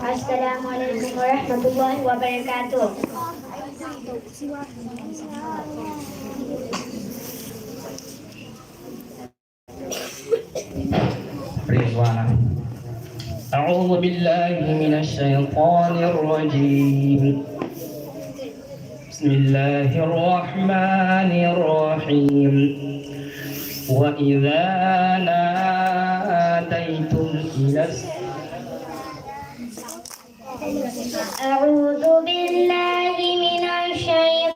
Assalamualaikum warahmatullahi wabarakatuh. Ridwana. A'udzu billahi minasyaitonir rajim. Bismillahirrahmanirrahim. Wa idza nadaitum ila A'udzu billahi minasyaitonir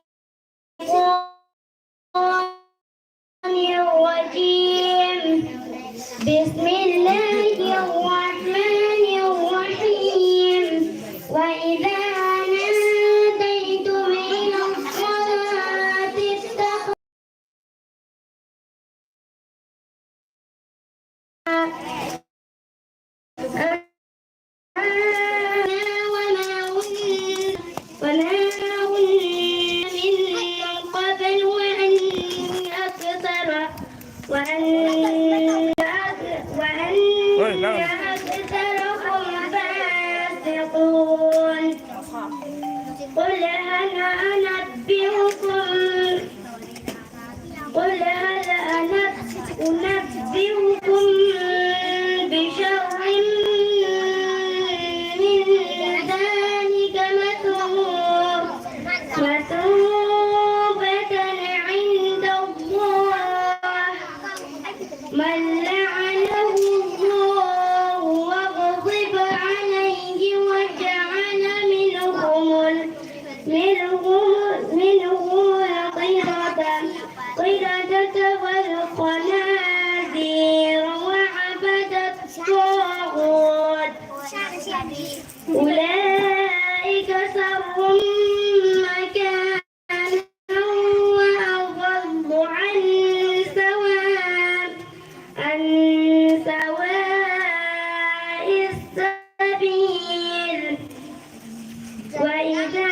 rajim. Bismillahirrahmanirrahim. Wa idza nadaitum ila sholati وأن أكثرهم فاسقون قل هل أنبئكم بشر من ذلك مثوبة عند الله من لعنه الله وغضب عليه وجعل منهم القردة والخنازير وعبد الطاغوت أولئك شر مكانا وأضل عن سواء السبيل وإذا